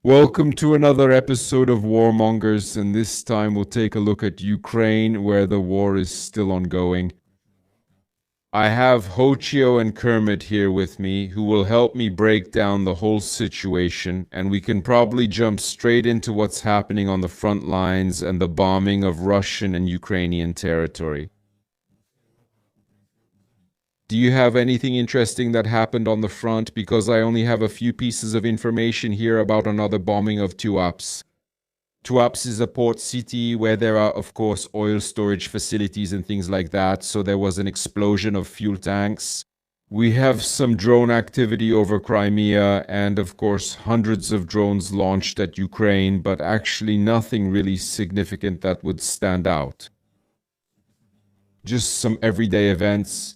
Welcome to another episode of Mongers, and this time we'll take a look at Ukraine, where the war is still ongoing. I have Hochio and Kermit here with me, who will help me break down the whole situation, and we can probably jump straight into what's happening on the front lines and the bombing of Russian and Ukrainian territory. Do you have anything interesting that happened on the front? Because I only have a few pieces of information here about another bombing of Tuapse. Tuapse is a port city where there are, of course, oil storage facilities and things like that, so there was an explosion of fuel tanks. We have some drone activity over Crimea and, of course, hundreds of drones launched at Ukraine, but actually nothing really significant that would stand out. Just some everyday events.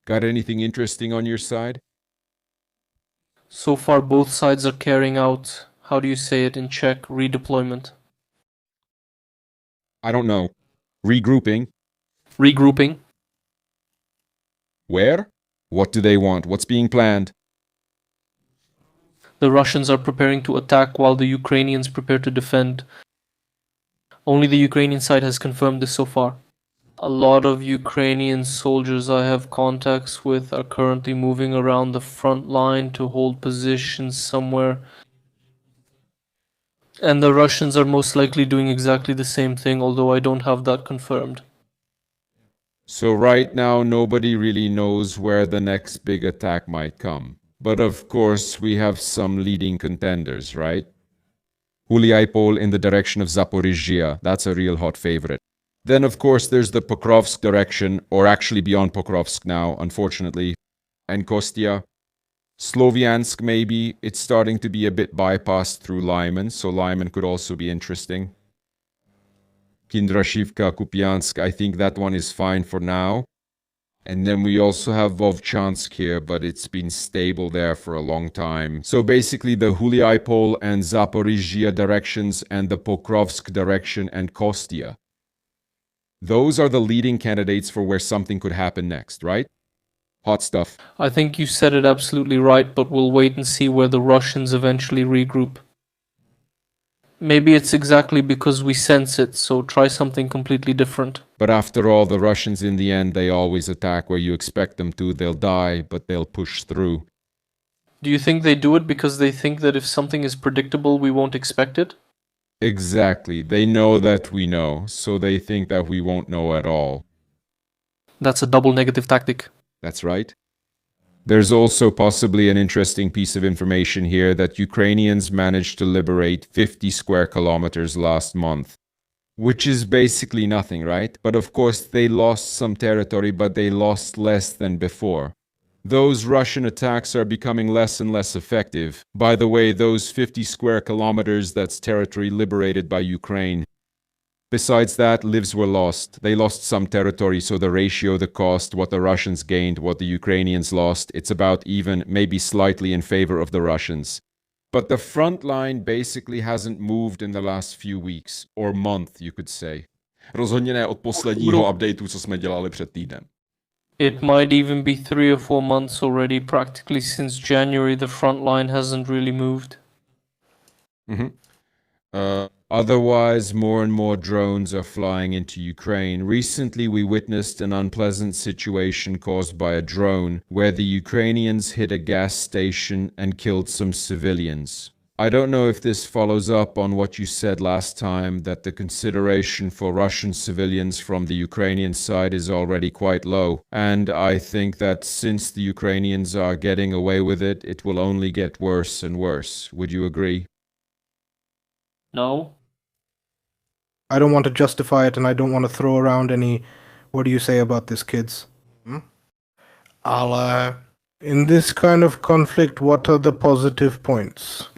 Got anything interesting on your side? So far, both sides are carrying out, how do you say it in Czech, redeployment. I don't know. Regrouping? Regrouping. Where? What do they want? What's being planned? The Russians are preparing to attack while the Ukrainians prepare to defend. Only the Ukrainian side has confirmed this so far. A lot of Ukrainian soldiers I have contacts with are currently moving around the front line to hold positions somewhere. And the Russians are most likely doing exactly the same thing, although I don't have that confirmed. So right now, nobody really knows where the next big attack might come. But of course, we have some leading contenders, right? Huliaipol in the direction of Zaporizhia, that's a real hot favorite. Then, of course, there's the Pokrovsk direction, or actually beyond Pokrovsk now, unfortunately, and Kostia. Sloviansk, maybe. It's starting to be a bit bypassed through Lyman, so Lyman could also be interesting. Kindrashivka, Kupiansk, I think that one is fine for now. And then we also have Vovchansk here, but it's been stable there for a long time. So basically the Huliaipol and Zaporizhia directions and the Pokrovsk direction and Kostia. Those are the leading candidates for where something could happen next, right? Hot stuff. I think you said it absolutely right, but we'll wait and see where the Russians eventually regroup. Maybe it's exactly because we sense it, so try something completely different. But after all, the Russians in the end, they always attack where you expect them to. They'll die, but they'll push through. Do you think they do it because they think that if something is predictable, we won't expect it? Exactly. They know that we know, so they think that we won't know at all. That's a double negative tactic. That's right. There's also possibly an interesting piece of information here that Ukrainians managed to liberate 50 square kilometers last month, which is basically nothing, right? But of course, they lost some territory, but they lost less than before. Those Russian attacks are becoming less and less effective. By the way, those 50 square kilometers, that's territory liberated by Ukraine. Besides that, lives were lost. They lost some territory, so the ratio, the cost, what the Russians gained, what the Ukrainians lost, it's about even, maybe slightly in favor of the Russians. But the front line basically hasn't moved in the last few weeks, or month, you could say. Rozhodně ne od posledního updateu, co jsme dělali před týdnem. It might even be 3 or 4 months already. Practically since January, the front line hasn't really moved. Otherwise, more and more drones are flying into Ukraine. Recently, we witnessed an unpleasant situation caused by a drone where the Ukrainians hit a gas station and killed some civilians. I don't know if this follows up on what you said last time, that the consideration for Russian civilians from the Ukrainian side is already quite low. And I think that since the Ukrainians are getting away with it, it will only get worse and worse. Would you agree? No? I don't want to justify it, and I don't want to throw around any, what do you say about this, kids? In this kind of conflict, what are the positive points?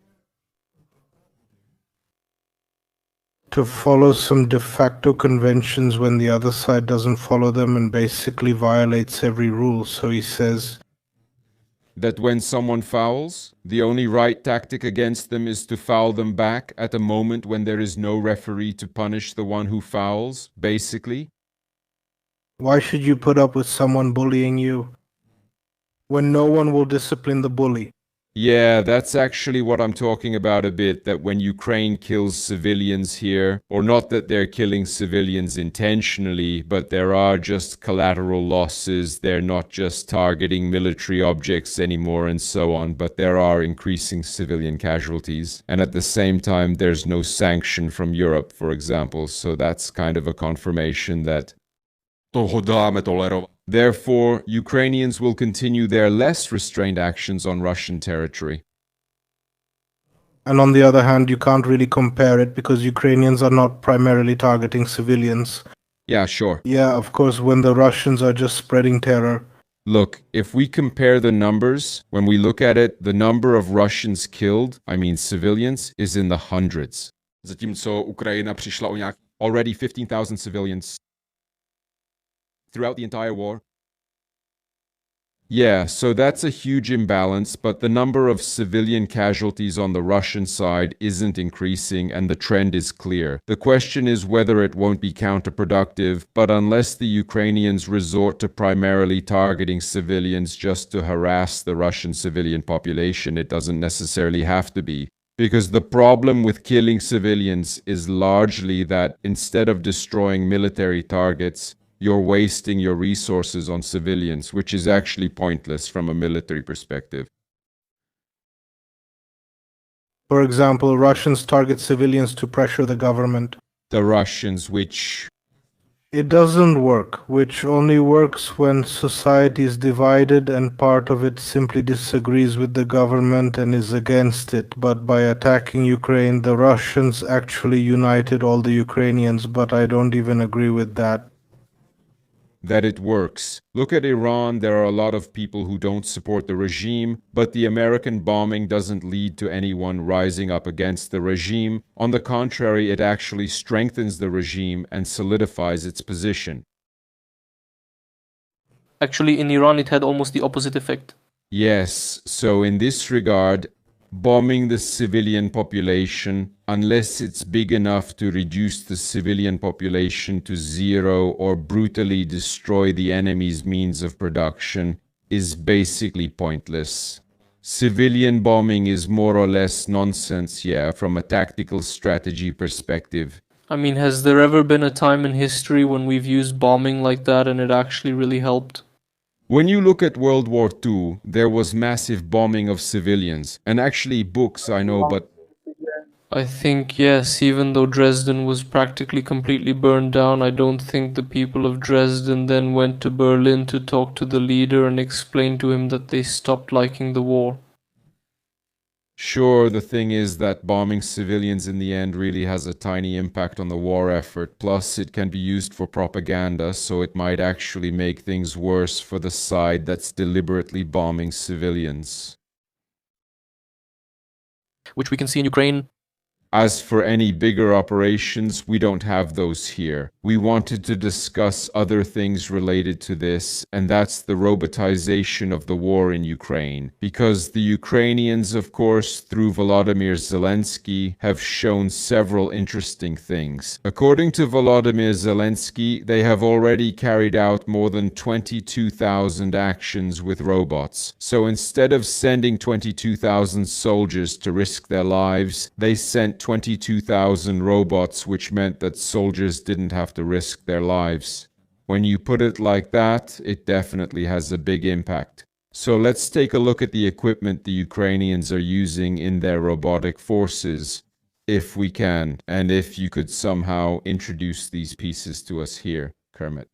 To follow some de facto conventions when the other side doesn't follow them and basically violates every rule. So he says that when someone fouls, the only right tactic against them is to foul them back at a moment when there is no referee to punish the one who fouls, basically. Why should you put up with someone bullying you when no one will discipline the bully? Yeah, that's actually what I'm talking about a bit, that when Ukraine kills civilians here, or not that they're killing civilians intentionally, but there are just collateral losses, they're not just targeting military objects anymore and so on, but there are increasing civilian casualties. And at the same time, there's no sanction from Europe, for example, so that's kind of a confirmation that toho dáme tolerovat. Therefore, Ukrainians will continue their less restrained actions on Russian territory. And on the other hand, you can't really compare it because Ukrainians are not primarily targeting civilians. Yeah, sure. Yeah, of course, when the Russians are just spreading terror. Look, if we compare the numbers, when we look at it, the number of Russians killed, I mean civilians, is in the hundreds. Zatímco Ukrajina přišla o nějak already 15,000 civilians throughout the entire war. Yeah, so that's a huge imbalance, but the number of civilian casualties on the Russian side isn't increasing and the trend is clear. The question is whether it won't be counterproductive, but unless the Ukrainians resort to primarily targeting civilians just to harass the Russian civilian population, it doesn't necessarily have to be. Because the problem with killing civilians is largely that instead of destroying military targets, you're wasting your resources on civilians, which is actually pointless from a military perspective. For example, Russians target civilians to pressure the government. The Russians, which... It doesn't work, which only works when society is divided and part of it simply disagrees with the government and is against it. But by attacking Ukraine, the Russians actually united all the Ukrainians, but I don't even agree with that. That it works. Look at Iran, there are a lot of people who don't support the regime, but the American bombing doesn't lead to anyone rising up against the regime. On the contrary, it actually strengthens the regime and solidifies its position. Actually, in Iran, it had almost the opposite effect. Yes, so in this regard, bombing the civilian population, unless it's big enough to reduce the civilian population to zero or brutally destroy the enemy's means of production, is basically pointless. Civilian bombing is more or less nonsense, yeah, from a tactical strategy perspective. I mean, has there ever been a time in history when we've used bombing like that and it actually really helped? When you look at World War II, there was massive bombing of civilians, and actually books, I know, but I think yes, even though Dresden was practically completely burned down, I don't think the people of Dresden then went to Berlin to talk to the leader and explain to him that they stopped liking the war. sure, the thing is that bombing civilians in the end really has a tiny impact on the war effort. Plus, it can be used for propaganda, so it might actually make things worse for the side that's deliberately bombing civilians. Which we can see in Ukraine. As for any bigger operations, we don't have those here. We wanted to discuss other things related to this, and that's the robotization of the war in Ukraine. Because the Ukrainians, of course, through Volodymyr Zelensky, have shown several interesting things. According to Volodymyr Zelensky, they have already carried out more than 22,000 actions with robots. So instead of sending 22,000 soldiers to risk their lives, they sent 22,000 robots, which meant that soldiers didn't have to risk their lives. When you put it like that, it definitely has a big impact. So let's take a look at the equipment the Ukrainians are using in their robotic forces, if we can, and if you could somehow introduce these pieces to us here, Kermit.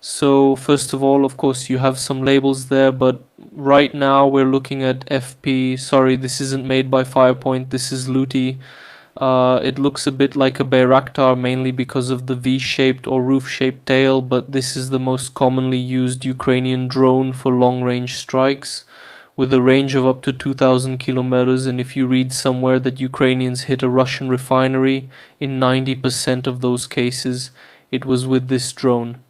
So first of all, of course, you have some labels there, but right now we're looking at FP. Sorry, this isn't made by Firepoint. This is Luti. It looks a bit like a Bayraktar, mainly because of the V-shaped or roof-shaped tail, but this is the most commonly used Ukrainian drone for long-range strikes, with a range of up to 2,000 kilometers. And if you read somewhere that Ukrainians hit a Russian refinery, in 90% of those cases, it was with this drone.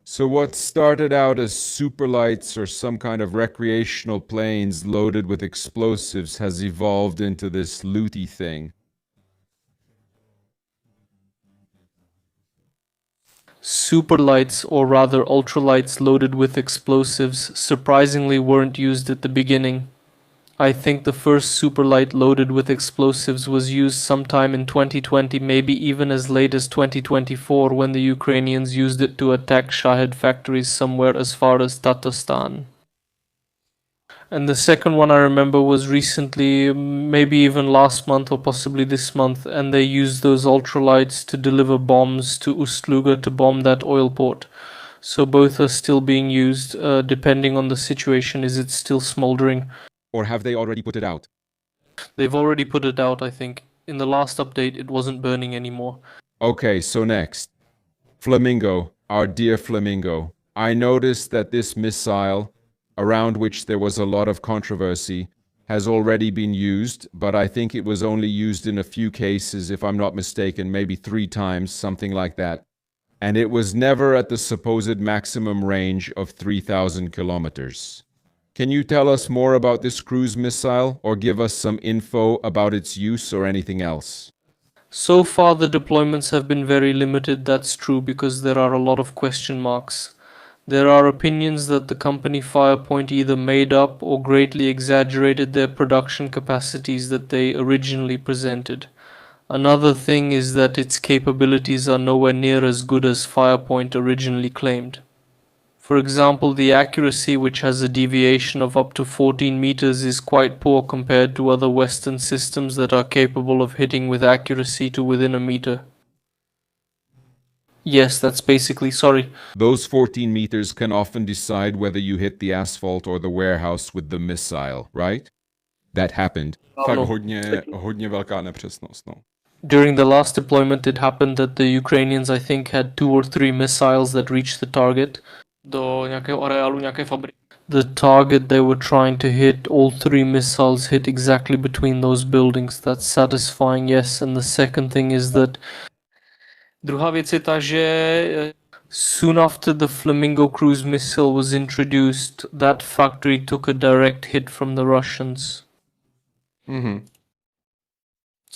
So what started out as superlights or some kind of recreational planes loaded with explosives has evolved into this looty thing. Superlights, or rather ultralights loaded with explosives, surprisingly weren't used at the beginning. I think the first superlight loaded with explosives was used sometime in 2020, maybe even as late as 2024, when the Ukrainians used it to attack Shahed factories somewhere as far as Tatarstan. And the second one I remember was recently, maybe even last month or possibly this month, and they used those ultralights to deliver bombs to Ust-Luga to bomb that oil port. So both are still being used, depending on the situation. Is it still smoldering? Or have they already put it out? They've already put it out, I think. In the last update, it wasn't burning anymore. Okay, so next. Flamingo, our dear Flamingo. I noticed that this missile, around which there was a lot of controversy, has already been used, but I think it was only used in a few cases, if I'm not mistaken, maybe 3 times, something like that. And it was never at the supposed maximum range of 3,000 kilometers. Can you tell us more about this cruise missile, or give us some info about its use or anything else? So far, the deployments have been very limited, that's true, because there are a lot of question marks. There are opinions that the company Firepoint either made up or greatly exaggerated their production capacities that they originally presented. Another thing is that its capabilities are nowhere near as good as Firepoint originally claimed. For example, the accuracy, which has a deviation of up to 14 meters, is quite poor compared to other Western systems that are capable of hitting with accuracy to within a meter. Yes, that's basically, sorry. Those 14 meters can often decide whether you hit the asphalt or the warehouse with the missile, right? That happened. Fakt No. hodně velká nepřesnost, no. During the last deployment, it happened that the Ukrainians, I think, had 2 or 3 missiles that reached the target. Do nějakého areálu, nějaké fabriky. The target they were trying to hit, all 3 missiles hit exactly between those buildings. That's satisfying, yes. And the second thing is that Druhá věc je ta, že soon after the Flamingo cruise missile was introduced, that factory took a direct hit from the Russians.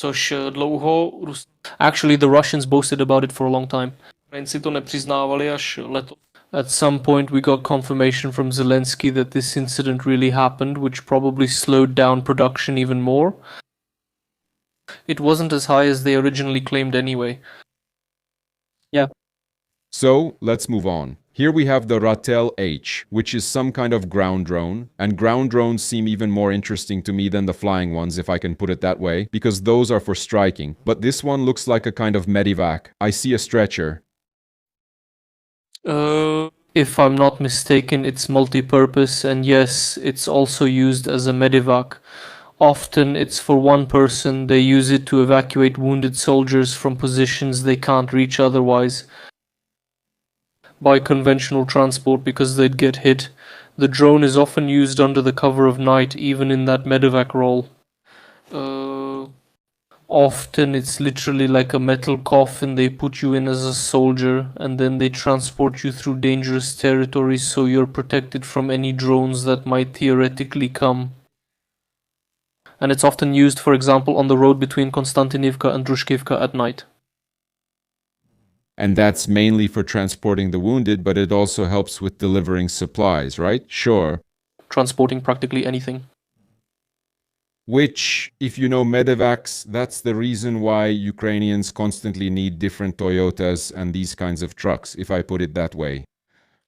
což dlouho Actually, the Russians boasted about it for a long time. Ukrajinci to nepřiznávali až letos. At some point, we got confirmation from Zelensky that this incident really happened, which probably slowed down production even more. It wasn't as high as they originally claimed anyway. So, let's move on. Here we have the Ratel H, which is some kind of ground drone, and ground drones seem even more interesting to me than the flying ones, if I can put it that way, because those are for striking. But this one looks like a kind of medivac. I see a stretcher. If I'm not mistaken, it's multi-purpose, and yes, it's also used as a medivac. Often it's for one person. They use it to evacuate wounded soldiers from positions they can't reach otherwise by conventional transport because they'd get hit. The drone is often used under the cover of night, even in that medevac role. Often it's literally like a metal coffin they put you in as a soldier, and then they transport you through dangerous territories so you're protected from any drones that might theoretically come. And it's often used, for example, on the road between Konstantinivka and Drushkivka at night. And that's mainly for transporting the wounded, but it also helps with delivering supplies, right? Sure. Transporting practically anything. Which, if you know medevacs, that's the reason why Ukrainians constantly need different Toyotas and these kinds of trucks, if I put it that way.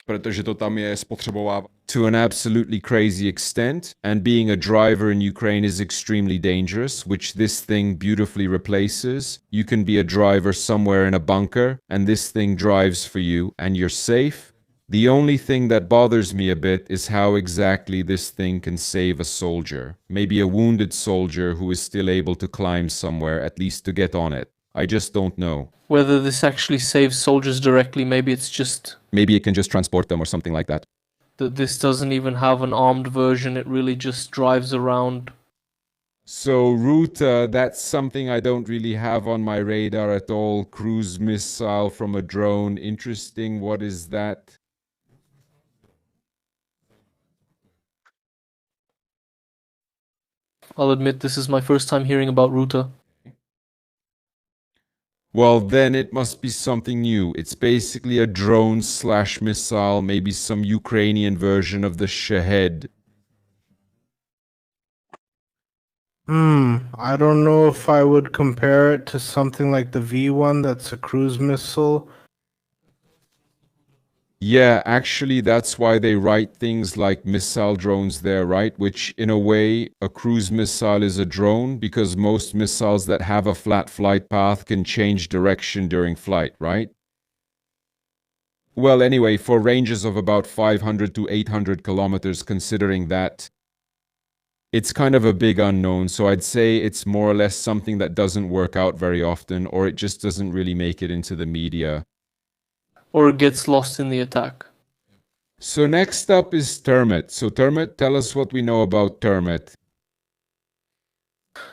Protože to tam je spotřebovává. To an absolutely crazy extent, and being a driver in Ukraine is extremely dangerous, which this thing beautifully replaces. You can be a driver somewhere in a bunker, and this thing drives for you, and you're safe. The only thing that bothers me a bit is how exactly this thing can save a soldier. Maybe a wounded soldier who is still able to climb somewhere, at least to get on it. I just don't know. Whether this actually saves soldiers directly, maybe it's just Maybe it can just transport them or something like that. that this doesn't even have an armed version, it really just drives around. So, Ruta, that's something I don't really have on my radar at all. Cruise missile from a drone. Interesting. What is that? I'll admit this is my first time hearing about Ruta. Well, then it must be something new. It's basically a drone/missile, maybe some Ukrainian version of the Shahed. I don't know if I would compare it to something like the V1 that's a cruise missile. Yeah, actually, that's why they write things like missile drones there, right? Which, in a way, a cruise missile is a drone because most missiles that have a flat flight path can change direction during flight, right? Well, anyway, for ranges of about 500 to 800 kilometers, considering that it's kind of a big unknown, so I'd say it's more or less something that doesn't work out very often, or it just doesn't really make it into the media. Or gets lost in the attack. So next up is Termit. So Termit, tell us what we know about Termit.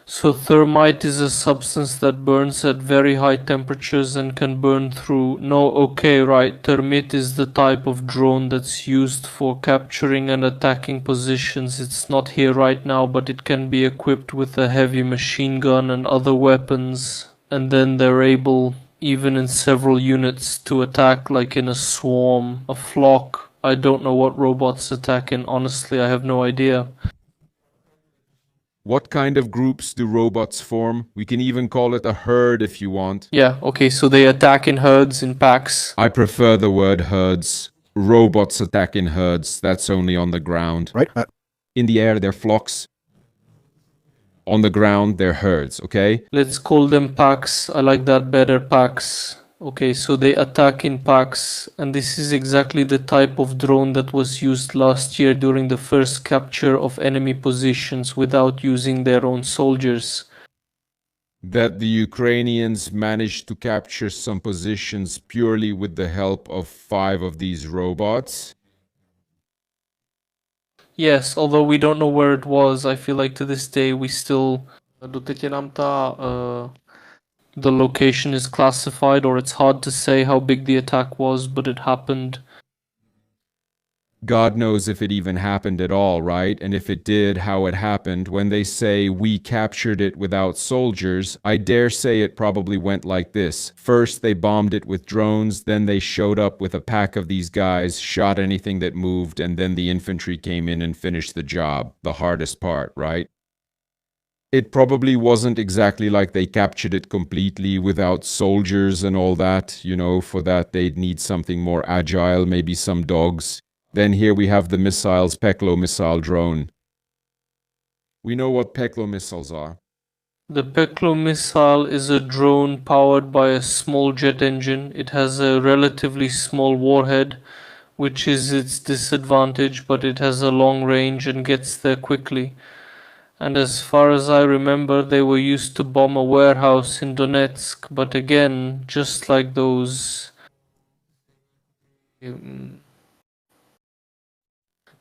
So thermite is a substance that burns at very high temperatures and can burn through. No, okay, right. Termite is the type of drone that's used for capturing and attacking positions. It's not here right now, but it can be equipped with a heavy machine gun and other weapons. And then they're able, even in several units, to attack like in a swarm, a flock. I don't know what robots attack in. Honestly, I have no idea. What kind of groups do robots form? We can even call it a herd if you want. Yeah, okay, so they attack in herds, in packs. I prefer the word herds. Robots attack in herds. That's only on the ground. Right? In the air, they're flocks. On the ground, they're herds, okay? Let's call them packs. I like that better, packs. Okay, so they attack in packs, and this is exactly the type of drone that was used last year during the first capture of enemy positions without using their own soldiers. That the Ukrainians managed to capture some positions purely with the help of 5 of these robots. Yes, although we don't know where it was, I feel like to this day we still... The location is classified, or it's hard to say how big the attack was, but it happened. God knows if it even happened at all, right? And if it did, how it happened. When they say we captured it without soldiers, I dare say it probably went like this. First, they bombed it with drones, then they showed up with a pack of these guys, shot anything that moved, and then the infantry came in and finished the job. The hardest part, right? It probably wasn't exactly like they captured it completely without soldiers and all that. You know, for that they'd need something more agile, maybe some dogs. Then here we have the missiles, Peklo missile drone. We know what Peklo missiles are. The Peklo missile is a drone powered by a small jet engine. It has a relatively small warhead, which is its disadvantage, but it has a long range and gets there quickly. And as far as I remember, they were used to bomb a warehouse in Donetsk, but again, just like those...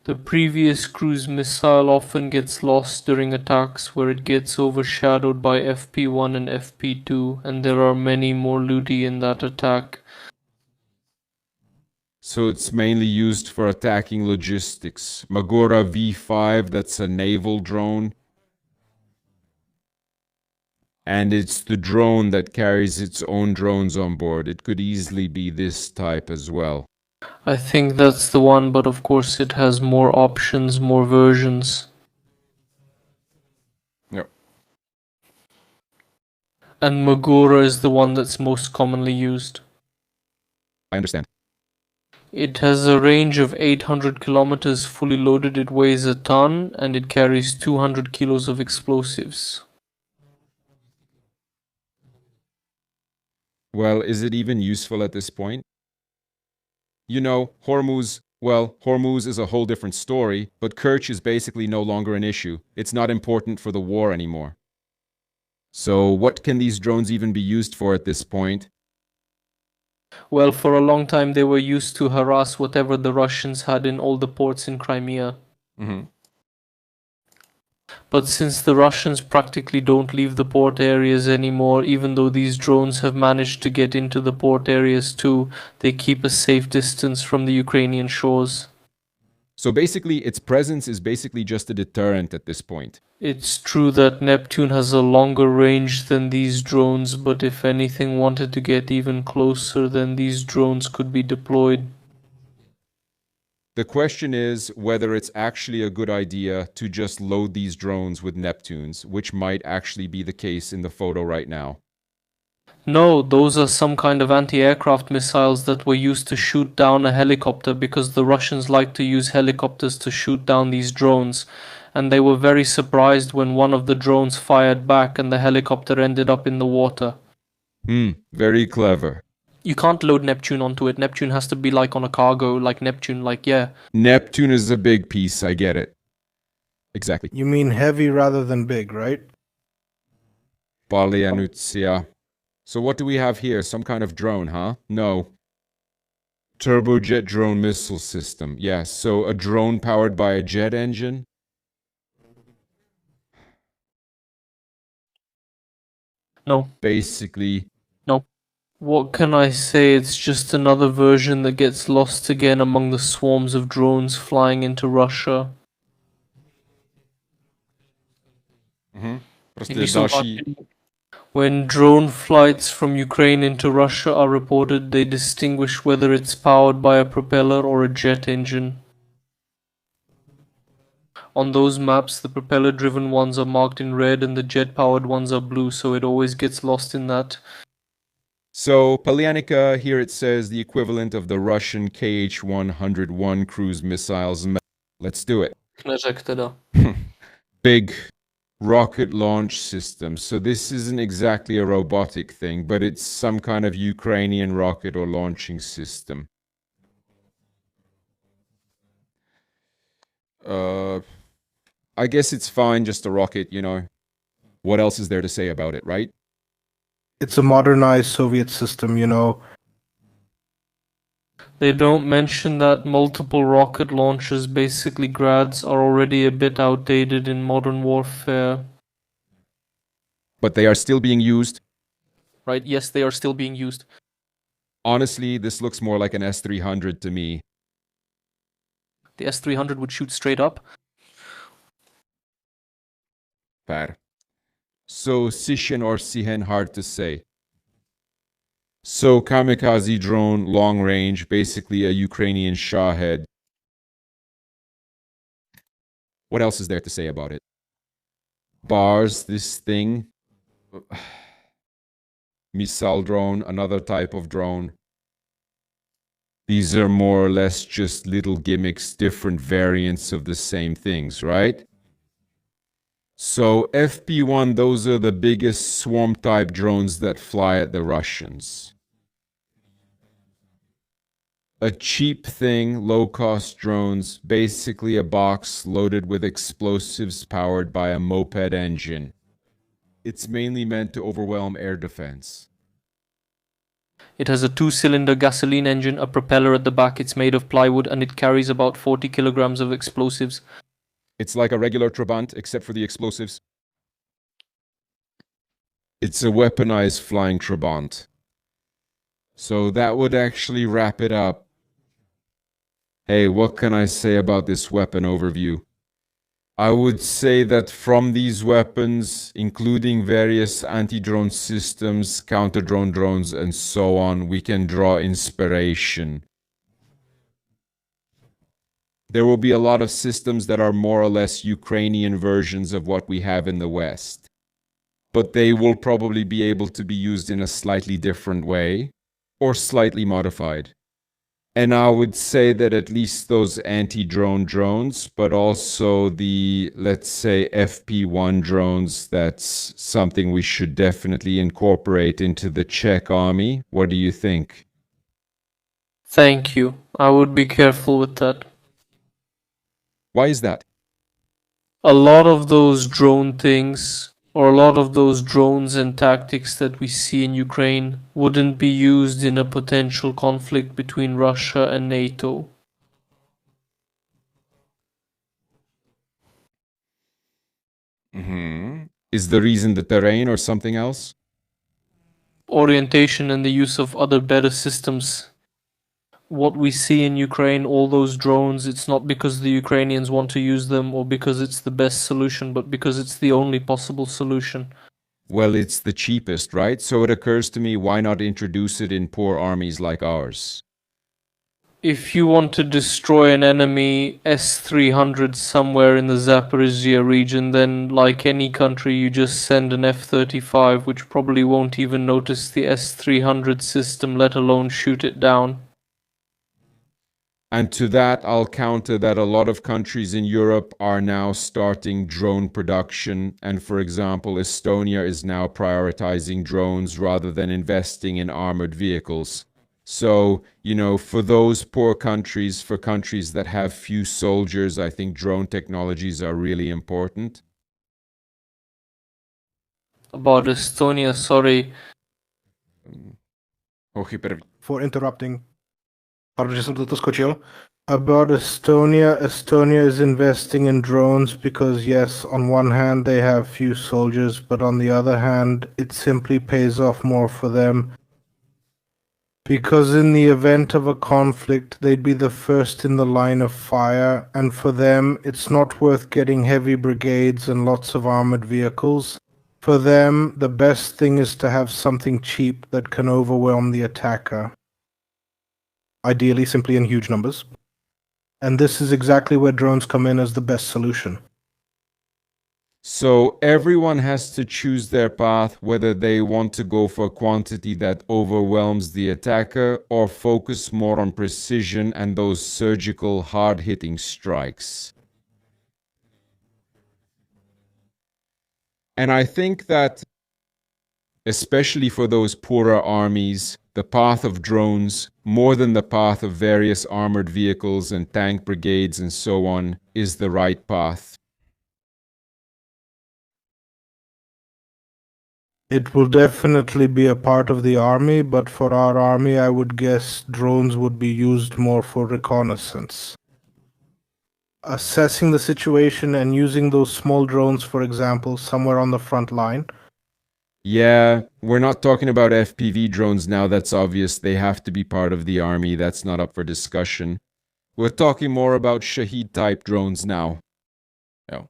The previous cruise missile often gets lost during attacks where it gets overshadowed by FP1 and FP2, and there are many more Ludi in that attack. So it's mainly used for attacking logistics. Magura V5, that's a naval drone. And it's the drone that carries its own drones on board. It could easily be this type as well. I think that's the one, but of course it has more options, more versions. Yep. And Magura is the one that's most commonly used. I understand. It has a range of 800 kilometers fully loaded. It weighs a ton, and it carries 200 kilos of explosives. Well, is it even useful at this point? You know, Hormuz is a whole different story, but Kerch is basically no longer an issue. It's not important for the war anymore. So what can these drones even be used for at this point? Well, for a long time they were used to harass whatever the Russians had in all the ports in Crimea. But since the Russians practically don't leave the port areas anymore, even though these drones have managed to get into the port areas too, they keep a safe distance from the Ukrainian shores. So basically, its presence is basically just a deterrent at this point. It's true that Neptune has a longer range than these drones, but if anything wanted to get even closer, then these drones could be deployed. The question is whether it's actually a good idea to just load these drones with Neptunes, which might actually be the case in the photo right now. No, those are some kind of anti-aircraft missiles that were used to shoot down a helicopter because the Russians like to use helicopters to shoot down these drones, and they were very surprised when one of the drones fired back and the helicopter ended up in the water. Very clever. You can't load Neptune onto it. Neptune has to be like on a cargo, like Neptune, like, yeah. Neptune is a big piece, I get it. Exactly. You mean heavy rather than big, right? Palyanutsia. So what do we have here? Some kind of drone, huh? No. Turbojet drone missile system. Yes, so a drone powered by a jet engine? No. Basically. No. What can I say? It's just another version that gets lost again among the swarms of drones flying into Russia. When drone flights from Ukraine into Russia are reported, they distinguish whether it's powered by a propeller or a jet engine. On those maps, the propeller-driven ones are marked in red and the jet-powered ones are blue, so it always gets lost in that. So, Polyanica, here it says the equivalent of the Russian KH-101 cruise missiles. Let's do it. Knežek teda. Big rocket launch system. So this isn't exactly a robotic thing, but it's some kind of Ukrainian rocket or launching system. I guess it's fine, just a rocket, you know. What else is there to say about it, right? It's a modernized Soviet system, you know. They don't mention that multiple rocket launchers, basically grads, are already a bit outdated in modern warfare. But they are still being used. Right, yes, they are still being used. Honestly, this looks more like an S-300 to me. The S-300 would shoot straight up. Fair. So, Sishen or Sihen, hard to say. So, kamikaze drone, long range, basically a Ukrainian Shahed. What else is there to say about it? Bars, this thing. Missile drone, another type of drone. These are more or less just little gimmicks, different variants of the same things, right? So FP1, those are the biggest swarm-type drones that fly at the Russians. A cheap thing, low-cost drones, basically a box loaded with explosives powered by a moped engine. It's mainly meant to overwhelm air defense. It has a 2-cylinder gasoline engine, a propeller at the back, it's made of plywood, and it carries about 40 kilograms of explosives. It's like a regular Trabant, except for the explosives. It's a weaponized flying Trabant. So that would actually wrap it up. Hey, what can I say about this weapon overview? I would say that from these weapons, including various anti-drone systems, counter-drone drones, and so on, we can draw inspiration. There will be a lot of systems that are more or less Ukrainian versions of what we have in the West. But they will probably be able to be used in a slightly different way, or slightly modified. And I would say that at least those anti-drone drones, but also the, let's say, FP1 drones, that's something we should definitely incorporate into the Czech army. What do you think? Thank you. I would be careful with that. Why is that? A lot of those drone things, or a lot of those drones and tactics that we see in Ukraine, wouldn't be used in a potential conflict between Russia and NATO. Is the reason the terrain or something else? Orientation and the use of other better systems. what we see in Ukraine, all those drones, it's not because the Ukrainians want to use them or because it's the best solution, but because it's the only possible solution. Well, it's the cheapest, right? So it occurs to me, why not introduce it in poor armies like ours? If you want to destroy an enemy S-300 somewhere in the Zaporizhia region, then like any country, you just send an F-35, which probably won't even notice the S-300 system, let alone shoot it down. And to that, I'll counter that a lot of countries in Europe are now starting drone production. And for example, Estonia is now prioritizing drones rather than investing in armored vehicles. So, for those poor countries, for countries that have few soldiers, I think drone technologies are really important. About Estonia, sorry. For interrupting. Pardon, že jsem do toho skočil. About Estonia, Estonia is investing in drones because, yes, on one hand they have few soldiers, but on the other hand, it simply pays off more for them. Because in the event of a conflict, they'd be the first in the line of fire, and for them, it's not worth getting heavy brigades and lots of armored vehicles. For them, the best thing is to have something cheap that can overwhelm the attacker. Ideally, simply in huge numbers. And this is exactly where drones come in as the best solution. So everyone has to choose their path, whether they want to go for quantity that overwhelms the attacker or focus more on precision and those surgical, hard-hitting strikes. And I think that, especially for those poorer armies, the path of drones, more than the path of various armored vehicles and tank brigades and so on, is the right path. It will definitely be a part of the army, but for our army, I would guess drones would be used more for reconnaissance. Assessing the situation and using those small drones, for example, somewhere on the front line. Yeah, we're not talking about FPV drones now, that's obvious. They have to be part of the army, that's not up for discussion. We're talking more about Shaheed-type drones now. Yeah.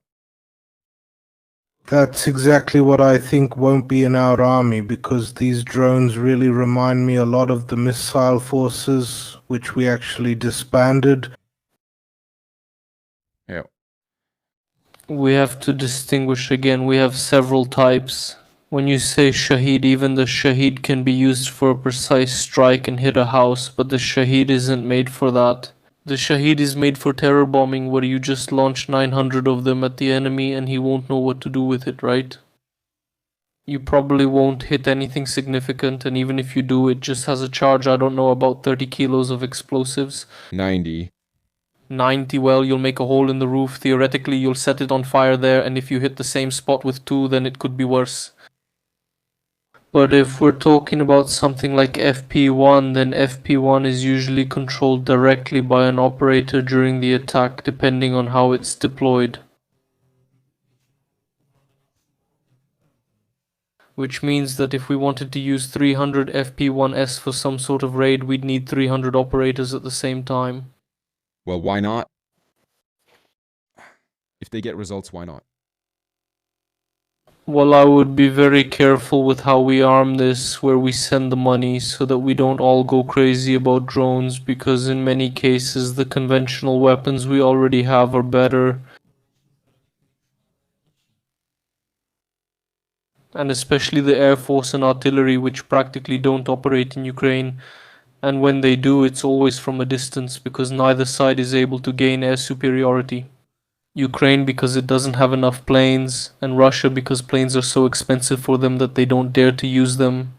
That's exactly what I think won't be in our army, because these drones really remind me a lot of the missile forces, which we actually disbanded. Yeah. We have to distinguish again, we have several types. When you say Shaheed, even the Shaheed can be used for a precise strike and hit a house, but the Shaheed isn't made for that. The Shaheed is made for terror bombing, where you just launch 900 of them at the enemy and he won't know what to do with it, right? You probably won't hit anything significant, and even if you do, it just has a charge, I don't know, about 30 kilos of explosives. 90. 90, well, you'll make a hole in the roof. Theoretically, you'll set it on fire there, and if you hit the same spot with 2, then it could be worse. But if we're talking about something like FP1, then FP1 is usually controlled directly by an operator during the attack, depending on how it's deployed. Which means that if we wanted to use 300 FP1S for some sort of raid, we'd need 300 operators at the same time. Well, why not? If they get results, why not? Well, I would be very careful with how we arm this, where we send the money, so that we don't all go crazy about drones, because in many cases the conventional weapons we already have are better. And especially the Air Force and artillery, which practically don't operate in Ukraine. And when they do, it's always from a distance, because neither side is able to gain air superiority. Ukraine because it doesn't have enough planes, and Russia because planes are so expensive for them that they don't dare to use them.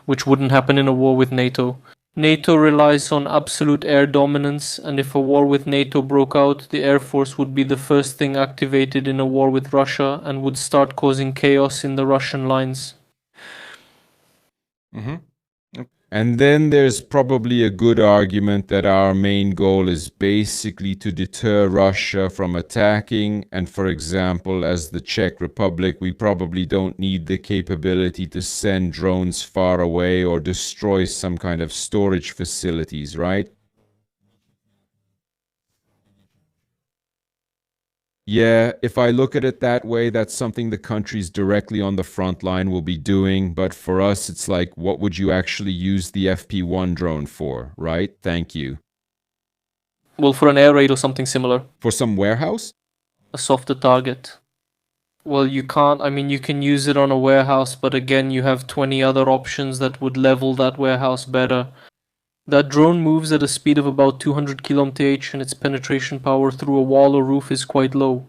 Which wouldn't happen in a war with NATO. NATO relies on absolute air dominance, and if a war with NATO broke out, the Air Force would be the first thing activated in a war with Russia and would start causing chaos in the Russian lines. And then there's probably a good argument that our main goal is basically to deter Russia from attacking. And for example, as the Czech Republic, we probably don't need the capability to send drones far away or destroy some kind of storage facilities, right? Yeah, if I look at it that way, that's something the countries directly on the front line will be doing. But for us, it's like, what would you actually use the FP1 drone for, right? Thank you. Well, for an air raid or something similar. For some warehouse? A softer target. Well, you can't, I mean, you can use it on a warehouse, but again, you have 20 other options that would level that warehouse better. That drone moves at a speed of about 200 km/h and its penetration power through a wall or roof is quite low.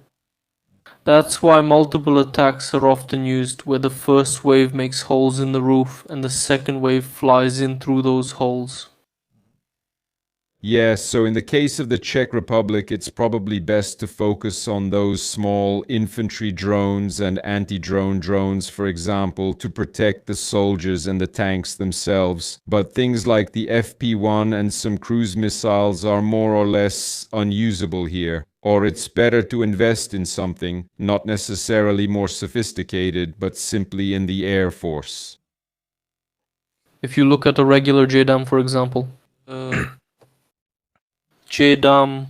That's why multiple attacks are often used, where the first wave makes holes in the roof and the second wave flies in through those holes. Yes, so in the case of the Czech Republic, it's probably best to focus on those small infantry drones and anti-drone drones, for example, to protect the soldiers and the tanks themselves. But things like the FP1 and some cruise missiles are more or less unusable here. Or it's better to invest in something, not necessarily more sophisticated, but simply in the Air Force. If you look at a regular JDAM, for example, JDAM,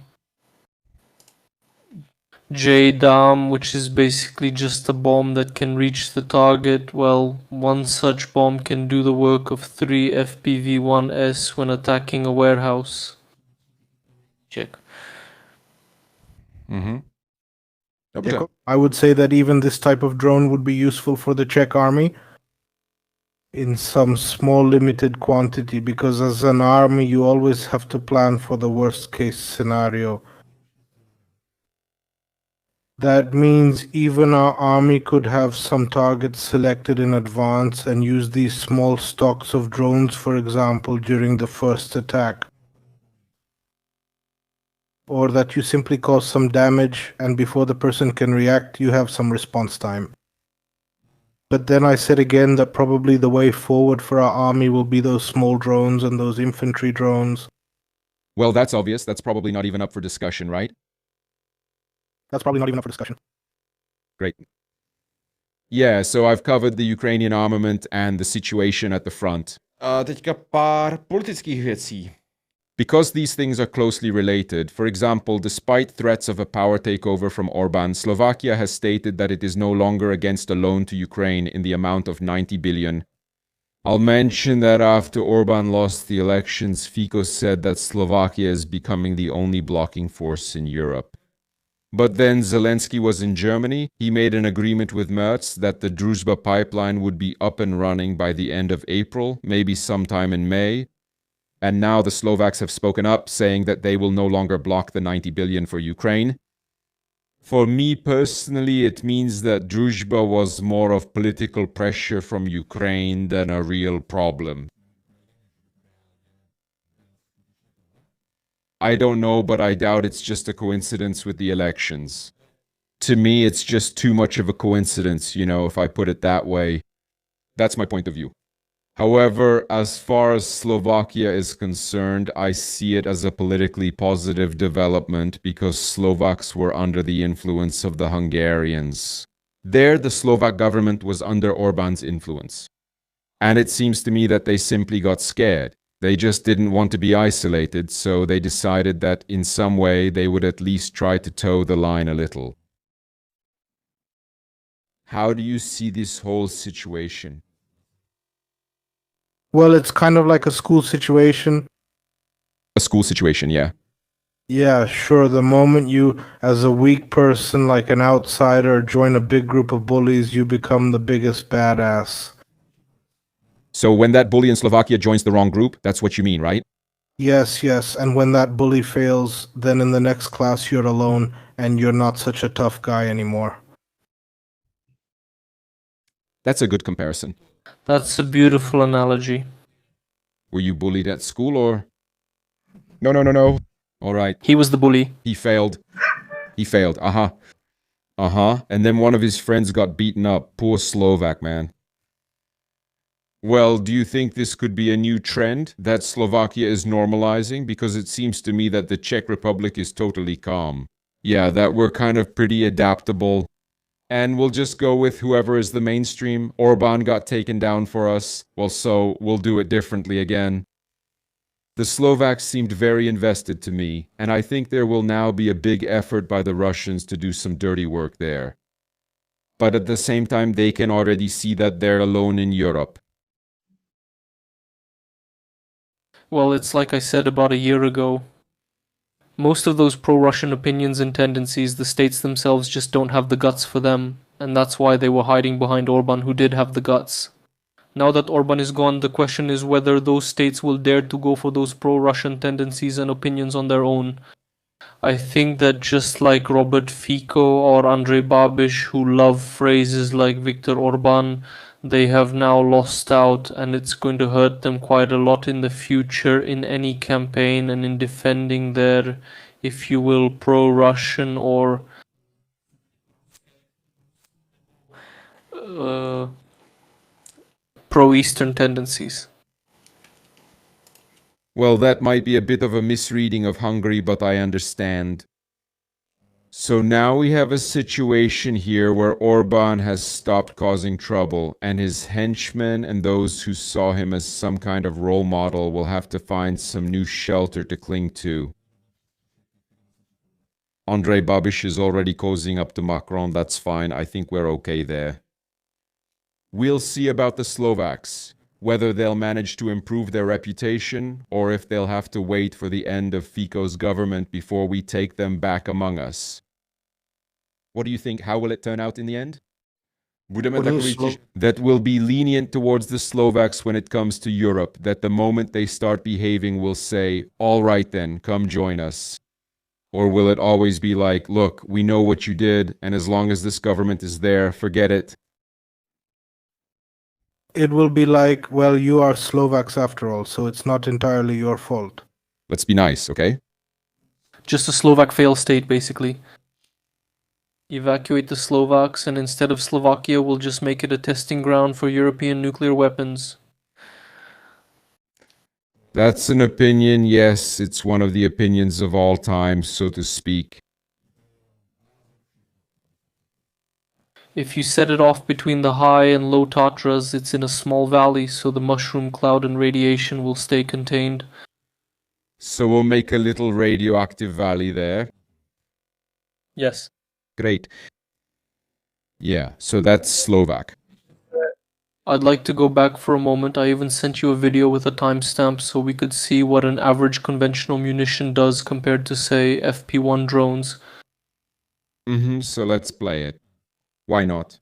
which is basically just a bomb that can reach the target. Well, one such bomb can do the work of 3 FPV-1S when attacking a warehouse. Check. Dobrze. I would say that even this type of drone would be useful for the Czech army in some small limited quantity, because as an army you always have to plan for the worst case scenario. That means even our army could have some targets selected in advance and use these small stocks of drones, for example, during the first attack. Or that you simply cause some damage and before the person can react, you have some response time. But then I said again that probably the way forward for our army will be those small drones and those infantry drones. Well, that's obvious. That's probably not even up for discussion, right? That's probably not even up for discussion. Great. Yeah, so I've covered the Ukrainian armament and the situation at the front. Teďka pár politických věcí. Because these things are closely related, for example, despite threats of a power takeover from Orbán, Slovakia has stated that it is no longer against a loan to Ukraine in the amount of 90 billion. I'll mention that after Orbán lost the elections, Fico said that Slovakia is becoming the only blocking force in Europe. But then Zelensky was in Germany. He made an agreement with Merz that the Druzhba pipeline would be up and running by the end of April, maybe sometime in May. And now the Slovaks have spoken up, saying that they will no longer block the 90 billion for Ukraine. For me personally, it means that Druzhba was more of political pressure from Ukraine than a real problem. I don't know, but I doubt it's just a coincidence with the elections. To me, it's just too much of a coincidence, if I put it that way. That's my point of view. However, as far as Slovakia is concerned, I see it as a politically positive development because Slovaks were under the influence of the Hungarians. There, the Slovak government was under Orbán's influence. And it seems to me that they simply got scared. They just didn't want to be isolated, so they decided that in some way they would at least try to toe the line a little. How do you see this whole situation? Well, it's kind of like a school situation. A school situation, yeah. Yeah, sure. The moment you, as a weak person, like an outsider, join a big group of bullies, you become the biggest badass. So when that bully in Slovakia joins the wrong group, that's what you mean, right? Yes, yes. And when that bully fails, then in the next class you're alone and you're not such a tough guy anymore. That's a good comparison. That's a beautiful analogy. Were you bullied at school or? No. All right. He was the bully. He failed. Uh-huh. And then one of his friends got beaten up. Poor Slovak, man. Well, do you think this could be a new trend that Slovakia is normalizing? Because it seems to me that the Czech Republic is totally calm. Yeah, that we're kind of pretty adaptable. And we'll just go with whoever is the mainstream. Orban got taken down for us. Well, so we'll do it differently again. The Slovaks seemed very invested to me, and I think there will now be a big effort by the Russians to do some dirty work there. But at the same time, they can already see that they're alone in Europe. Well, it's like I said about a year ago. Most of those pro-Russian opinions and tendencies, the states themselves just don't have the guts for them, and that's why they were hiding behind Orban, who did have the guts. Now that Orban is gone, the question is whether those states will dare to go for those pro-Russian tendencies and opinions on their own. I think that just like Robert Fico or Andrej Babiš, who love phrases like Viktor Orban, they have now lost out, and it's going to hurt them quite a lot in the future in any campaign and in defending their, if you will, pro-Russian or pro-Eastern tendencies. Well, that might be a bit of a misreading of Hungary, but I understand. So now we have a situation here where Orban has stopped causing trouble, and his henchmen and those who saw him as some kind of role model will have to find some new shelter to cling to. Andrej Babiš is already cozying up to Macron, that's fine, I think we're okay there. We'll see about the Slovaks, whether they'll manage to improve their reputation, or if they'll have to wait for the end of Fico's government before we take them back among us. What do you think? How will it turn out in the end? That will be lenient towards the Slovaks when it comes to Europe, that the moment they start behaving will say, all right then, come join us. Or will it always be like, look, we know what you did, and as long as this government is there, forget it? It will be like, well, you are Slovaks after all, so it's not entirely your fault. Let's be nice, okay? Just a Slovak fail state, basically. Evacuate the Slovaks, and instead of Slovakia, we'll just make it a testing ground for European nuclear weapons. That's an opinion, yes, it's one of the opinions of all time, so to speak. If you set it off between the high and low Tatras, it's in a small valley, so the mushroom cloud and radiation will stay contained. So we'll make a little radioactive valley there. Yes. Great. Yeah, so that's Slovak. I'd like to go back for a moment. I even sent you a video with a timestamp so we could see what an average conventional munition does compared to, say, FP1 drones. So let's play it. Why not?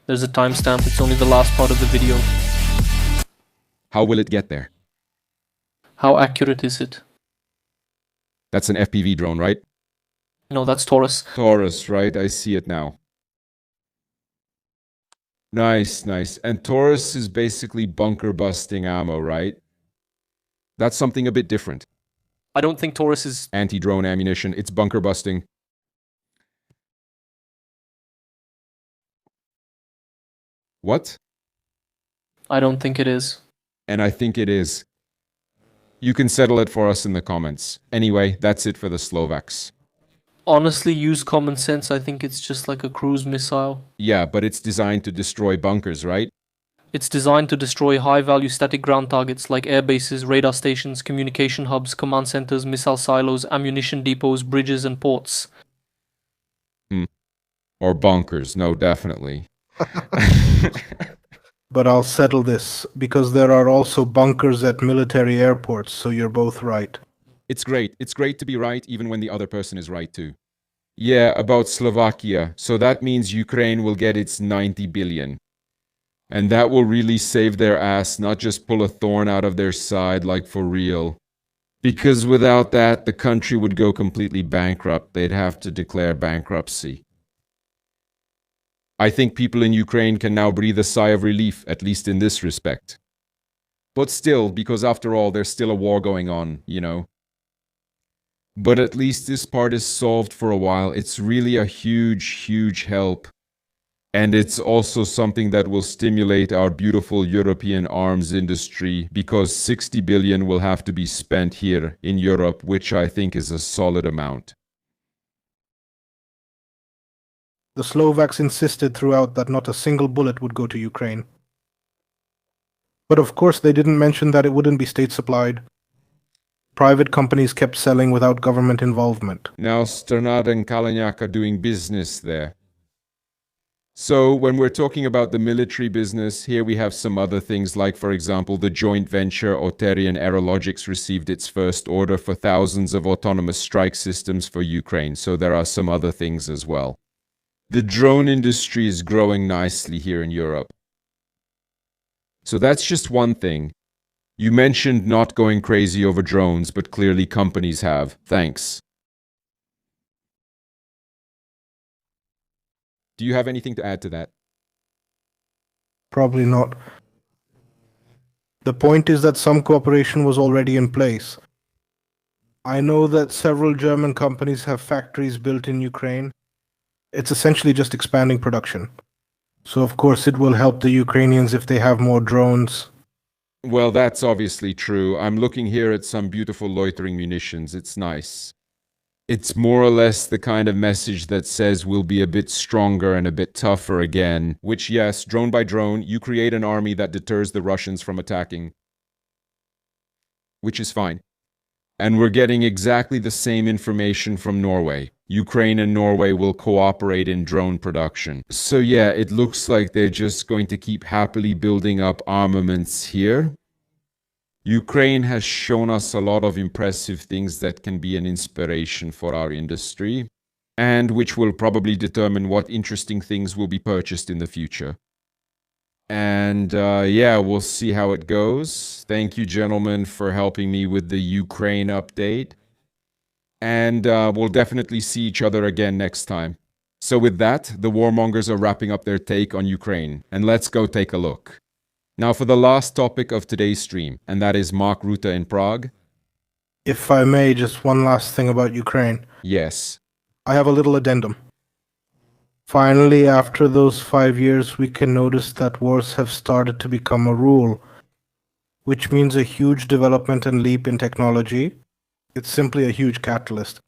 There's a timestamp, it's only the last part of the video. How will it get there? How accurate is it? That's an FPV drone, right? No, that's Taurus. Taurus, right? I see it now. Nice, nice. And Taurus is basically bunker busting ammo, right? That's something a bit different. I don't think Taurus is... Anti-drone ammunition, it's bunker busting. What? I don't think it is. And I think it is. You can settle it for us in the comments. Anyway, that's it for the Slovaks. Honestly, use common sense. I think it's just like a cruise missile. Yeah, but it's designed to destroy bunkers, right? It's designed to destroy high-value static ground targets like air bases, radar stations, communication hubs, command centers, missile silos, ammunition depots, bridges, and ports. Or bunkers, no, definitely. But I'll settle this, because there are also bunkers at military airports, so you're both right. It's great. It's great to be right, even when the other person is right too. Yeah, about Slovakia. So that means Ukraine will get its 90 billion. And that will really save their ass, not just pull a thorn out of their side, like for real. Because without that, the country would go completely bankrupt. They'd have to declare bankruptcy. I think people in Ukraine can now breathe a sigh of relief, at least in this respect. But still, because after all, there's still a war going on, you know. But at least this part is solved for a while. It's really a huge, huge help. And it's also something that will stimulate our beautiful European arms industry because 60 billion will have to be spent here in Europe, which I think is a solid amount. The Slovaks insisted throughout that not a single bullet would go to Ukraine. But of course they didn't mention that it wouldn't be state-supplied. Private companies kept selling without government involvement. Now Sternad and Kalinyak are doing business there. So when we're talking about the military business, here we have some other things like, for example, the joint venture Oterian Aerologics received its first order for thousands of autonomous strike systems for Ukraine. So there are some other things as well. The drone industry is growing nicely here in Europe. So that's just one thing. You mentioned not going crazy over drones, but clearly companies have. Thanks. Do you have anything to add to that? Probably not. The point is that some cooperation was already in place. I know that several German companies have factories built in Ukraine. It's essentially just expanding production. So of course it will help the Ukrainians if they have more drones. Well, that's obviously true. I'm looking here at some beautiful loitering munitions. It's nice. It's more or less the kind of message that says we'll be a bit stronger and a bit tougher again, which, yes, drone by drone, you create an army that deters the Russians from attacking, which is fine. And we're getting exactly the same information from Norway. Ukraine and Norway will cooperate in drone production. So yeah, it looks like they're just going to keep happily building up armaments here. Ukraine has shown us a lot of impressive things that can be an inspiration for our industry, and which will probably determine what interesting things will be purchased in the future. And yeah, we'll see how it goes. Thank you, gentlemen, for helping me with the Ukraine update. And we'll definitely see each other again next time. So with that, the warmongers are wrapping up their take on Ukraine, and let's go take a look. Now for the last topic of today's stream, and that is Mark Rutte in Prague. If I may, just one last thing about Ukraine. Yes. I have a little addendum. Finally, after those 5 years, we can notice that wars have started to become a rule, which means a huge development and leap in technology. It's simply a huge catalyst.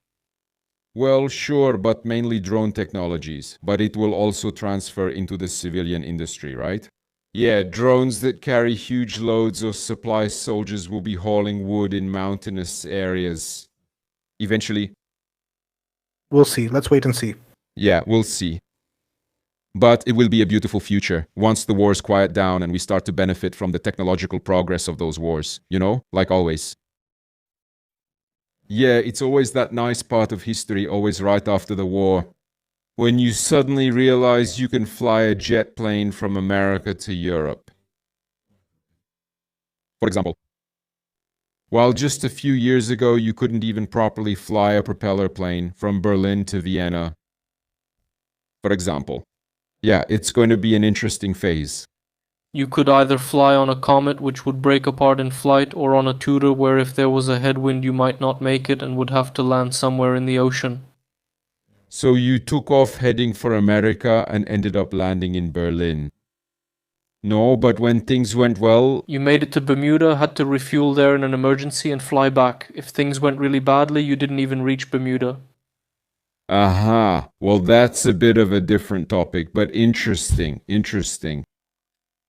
Well, sure, but mainly drone technologies. But it will also transfer into the civilian industry, right? Yeah, drones that carry huge loads of supply soldiers will be hauling wood in mountainous areas. Eventually. We'll see. Let's wait and see. Yeah, we'll see. But it will be a beautiful future once the wars quiet down and we start to benefit from the technological progress of those wars, you know, like always. Yeah, it's always that nice part of history, always right after the war, when you suddenly realize you can fly a jet plane from America to Europe. For example, while just a few years ago you couldn't even properly fly a propeller plane from Berlin to Vienna. For example. Yeah, it's going to be an interesting phase. You could either fly on a comet which would break apart in flight, or on a Tudor where if there was a headwind you might not make it and would have to land somewhere in the ocean. So you took off heading for America and ended up landing in Berlin. No, but when things went well... You made it to Bermuda, had to refuel there in an emergency and fly back. If things went really badly, you didn't even reach Bermuda. Aha, well that's a bit of a different topic, but interesting.